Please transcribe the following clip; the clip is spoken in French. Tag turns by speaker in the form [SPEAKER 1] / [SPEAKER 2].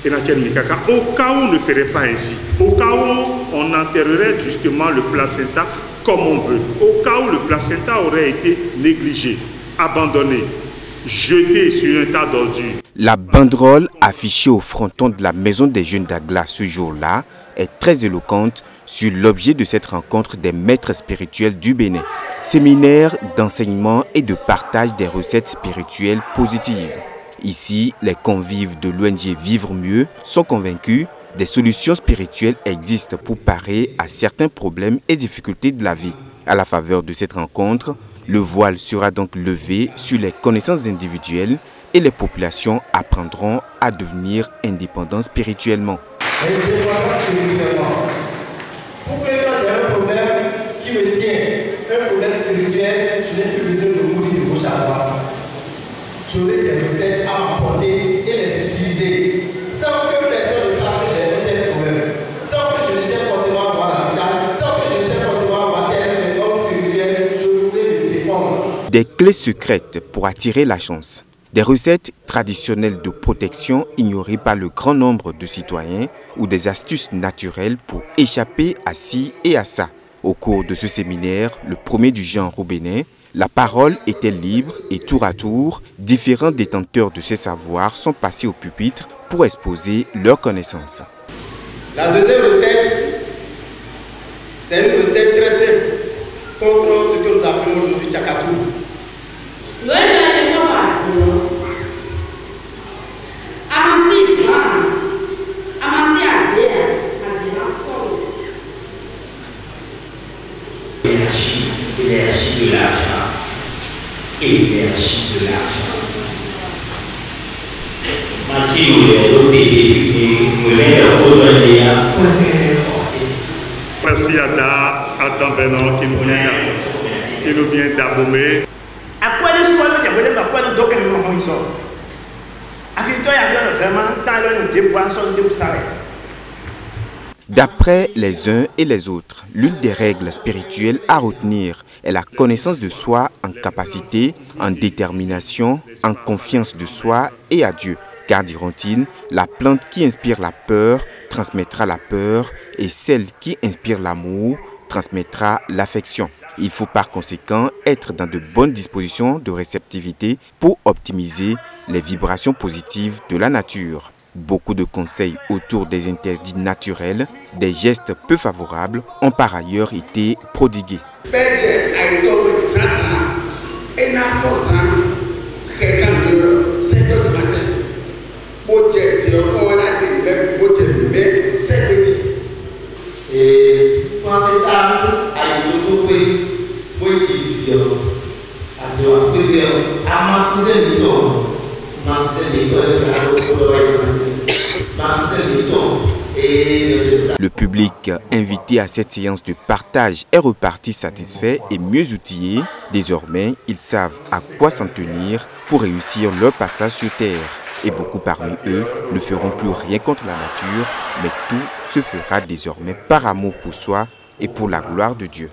[SPEAKER 1] Au cas où on ne ferait pas ainsi, au cas où on enterrerait justement le placenta comme on veut, au cas où le placenta aurait été négligé, abandonné, jeté sur un tas d'ordures.
[SPEAKER 2] La banderole affichée au fronton de la Maison des Jeunes d'Agla ce jour-là est très éloquente sur l'objet de cette rencontre des maîtres spirituels du Bénin. Séminaire d'enseignement et de partage des recettes spirituelles positives. Ici, les convives de l'ONG Vivre Mieux sont convaincus des solutions spirituelles existent pour parer à certains problèmes et difficultés de la vie. À la faveur de cette rencontre, le voile sera donc levé sur les connaissances individuelles et les populations apprendront à devenir indépendantes spirituellement.
[SPEAKER 3] Pour que quand j'ai un problème qui me tient, un problème spirituel, je n'ai plus besoin de mourir de gauche à droite. J'aurai des recettes à m'apporter et les utiliser sans que personne ne sache que j'ai un tel problème, sans que je ne cherche forcément à voir la médaille, sans que je ne cherche forcément à voir tel homme spirituel, je voulais me défendre.
[SPEAKER 2] Des clés secrètes pour attirer la chance. Des recettes traditionnelles de protection ignorées par le grand nombre de citoyens ou des astuces naturelles pour échapper à ci et à ça. Au cours de ce séminaire, le premier du genre au Bénin, la parole était libre et tour à tour, différents détenteurs de ces savoirs sont passés au pupitre pour exposer leurs connaissances.
[SPEAKER 3] La deuxième recette, c'est une recette très simple contre ce que nous appelons aujourd'hui Tchakatou.
[SPEAKER 4] Énergie de l'argent. Énergie de l'argent.
[SPEAKER 1] Merci à Adam Benon qui nous vient d'Abomey.
[SPEAKER 2] D'après les uns et les autres, l'une des règles spirituelles à retenir est la connaissance de soi en capacité, en détermination, en confiance de soi et à Dieu. Car, diront-ils, la plante qui inspire la peur transmettra la peur et celle qui inspire l'amour transmettra l'affection. Il faut par conséquent être dans de bonnes dispositions de réceptivité pour optimiser les vibrations positives de la nature. Beaucoup de conseils autour des interdits naturels, des gestes peu favorables ont par ailleurs été prodigués. Le public invité à cette séance de partage est reparti satisfait et mieux outillé. Désormais, ils savent à quoi s'en tenir pour réussir leur passage sur Terre. Et beaucoup parmi eux ne feront plus rien contre la nature, mais tout se fera désormais par amour pour soi et pour la gloire de Dieu.